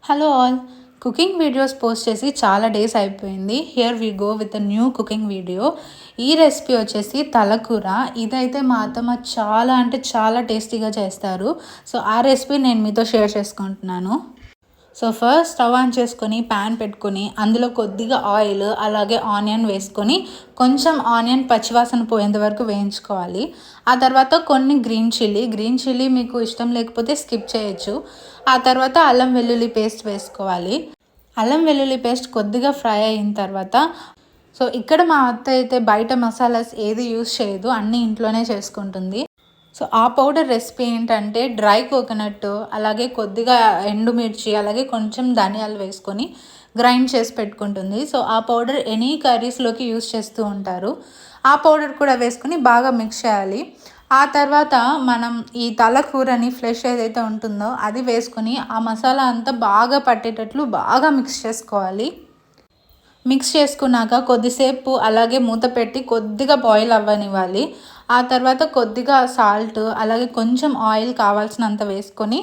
Hello all, cooking videos post చేసి చాలా days అయిపోయింది. Here we go with a new cooking video. ఈ recipe వచ్చేసి తలకూర. ఇదైతే మా అత్తమ్మ చాలా అంటే చాలా టేస్టీగా చేస్తారు. సో ఆ రెసిపీ నేను మీతో షేర్ చేసుకుంటున్నాను. సో ఫస్ట్ స్టవ్ ఆన్ చేసుకొని ప్యాన్ పెట్టుకొని అందులో కొద్దిగా ఆయిల్ అలాగే ఆనియన్ వేసుకొని కొంచెం ఆనియన్ పచ్చివాసన పోయేంత వరకు వేయించుకోవాలి. ఆ తర్వాత కొన్ని గ్రీన్ చిల్లీ మీకు ఇష్టం లేకపోతే స్కిప్ చేయొచ్చు. ఆ తర్వాత అల్లం వెల్లుల్లి పేస్ట్ వేసుకోవాలి. అల్లం వెల్లుల్లి పేస్ట్ కొద్దిగా ఫ్రై అయిన తర్వాత సో ఇక్కడ మా అత్త అయితే బయట మసాలాస్ ఏది యూస్ చేయదు, అన్నీ ఇంట్లోనే చేసుకుంటుంది. సో ఆ పౌడర్ రెసిపీ ఏంటంటే డ్రై కోకోనట్ అలాగే కొద్దిగా ఎండుమిర్చి అలాగే కొంచెం ధనియాలు వేసుకొని గ్రైండ్ చేసి పెట్టుకుంటుంది. సో ఆ పౌడర్ ఎనీ కర్రీస్లోకి యూస్ చేస్తూ ఉంటారు. ఆ పౌడర్ కూడా వేసుకొని బాగా మిక్స్ చేయాలి. ఆ తర్వాత మనం ఈ తలకూరని ఫ్లెష్ ఏదైతే ఉంటుందో అది వేసుకొని ఆ మసాలా అంతా బాగా పట్టేటట్లు బాగా మిక్స్ చేసుకోవాలి. మిక్స్ చేసుకున్నాక కొద్దిసేపు అలాగే మూత పెట్టి కొద్దిగా బాయిల్ అవ్వనివ్వాలి. ఆ తర్వాత కొద్దిగా సాల్ట్ అలాగే కొంచెం ఆయిల్ కావాల్సినంత వేసుకొని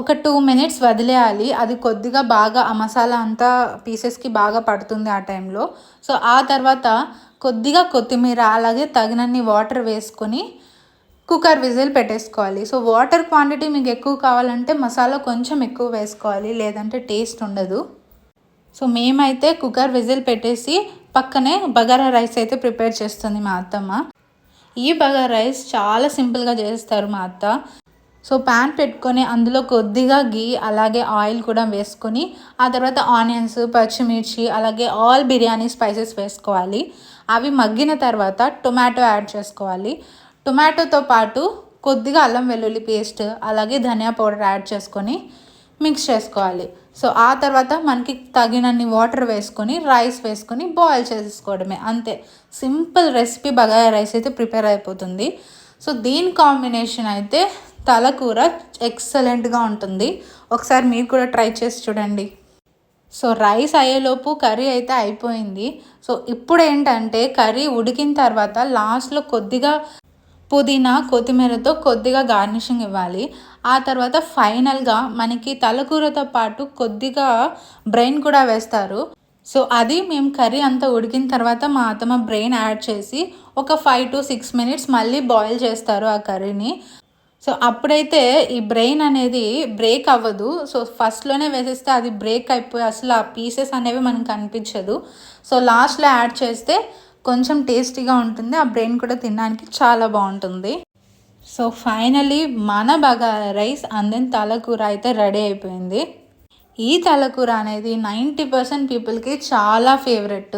ఒక 2 minutes వదిలేయాలి. అది కొద్దిగా బాగా ఆ మసాలా అంతా పీసెస్కి బాగా పడుతుంది ఆ టైంలో. సో ఆ తర్వాత కొద్దిగా కొత్తిమీర అలాగే తగినన్ని వాటర్ వేసుకొని కుక్కర్ విజిల్ పెట్టేసుకోవాలి. సో వాటర్ క్వాంటిటీ మీకు ఎక్కువ కావాలంటే మసాలా కొంచెం ఎక్కువ వేసుకోవాలి, లేదంటే టేస్ట్ ఉండదు. సో మేమైతే కుక్కర్ విజిల్ పెట్టేసి పక్కనే బగారా రైస్ అయితే ప్రిపేర్ చేస్తుంది మా అత్తమ్మ. ఈ బగారా రైస్ చాలా సింపుల్గా చేస్తారు మా అత్త. సో ప్యాన్ పెట్టుకొని అందులో కొద్దిగా గీ అలాగే ఆయిల్ కూడా వేసుకొని ఆ తర్వాత ఆనియన్స్ పచ్చిమిర్చి అలాగే ఆల్ బిర్యానీ స్పైసెస్ వేసుకోవాలి. అవి మగ్గిన తర్వాత టొమాటో యాడ్ చేసుకోవాలి. టొమాటోతో పాటు కొద్దిగా అల్లం వెల్లుల్లి పేస్ట్ అలాగే ధనియా పౌడర్ యాడ్ చేసుకొని మిక్స్ చేసుకోవాలి. సో ఆ తర్వాత మనకి తగినన్ని వాటర్ వేసుకొని రైస్ వేసుకొని బాయిల్ చేసుకోవడమే, అంతే. సింపుల్ రెసిపీ బగారా రైస్ అయితే ప్రిపేర్ అయిపోతుంది. సో దీని కాంబినేషన్ అయితే తలకూర ఎక్సలెంట్గా ఉంటుంది. ఒకసారి మీరు కూడా ట్రై చేసి చూడండి. సో రైస్ అయ్యేలోపు కర్రీ అయితే అయిపోయింది. సో ఇప్పుడు ఏంటంటే కర్రీ ఉడికిన తర్వాత లాస్ట్లో కొద్దిగా పుదీనా కొత్తిమీరతో కొద్దిగా గార్నిషింగ్ ఇవ్వాలి. ఆ తర్వాత ఫైనల్గా మనకి తలకూరతో పాటు కొద్దిగా బ్రెయిన్ కూడా వేస్తారు. సో అది మేము కర్రీ అంతా ఉడికిన తర్వాత మా అత్తమ్మ బ్రెయిన్ యాడ్ చేసి ఒక 5 to 6 minutes మళ్ళీ బాయిల్ చేస్తారు ఆ కర్రీని. సో అప్పుడైతే ఈ బ్రెయిన్ అనేది బ్రేక్ అవ్వదు. సో ఫస్ట్లోనే వేసేస్తే అది బ్రేక్ అయిపోయి అసలు ఆ పీసెస్ అనేవి మనకు కనిపించదు. సో లాస్ట్లో యాడ్ చేస్తే కొంచెం టేస్టీగా ఉంటుంది. ఆ బ్రెయిన్ కూడా తినడానికి చాలా బాగుంటుంది. సో ఫైనలీ మన బగారా రైస్ అండ్ దెన్ తలకూర అయితే రెడీ అయిపోయింది. ఈ తలకూర అనేది 90% పీపుల్కి చాలా ఫేవరెట్.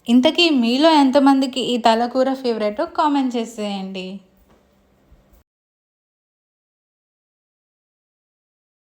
ఇంతకీ మీలో ఎంతమందికి ఈ తలకూర ఫేవరెట్ కామెంట్ చేసేయండి.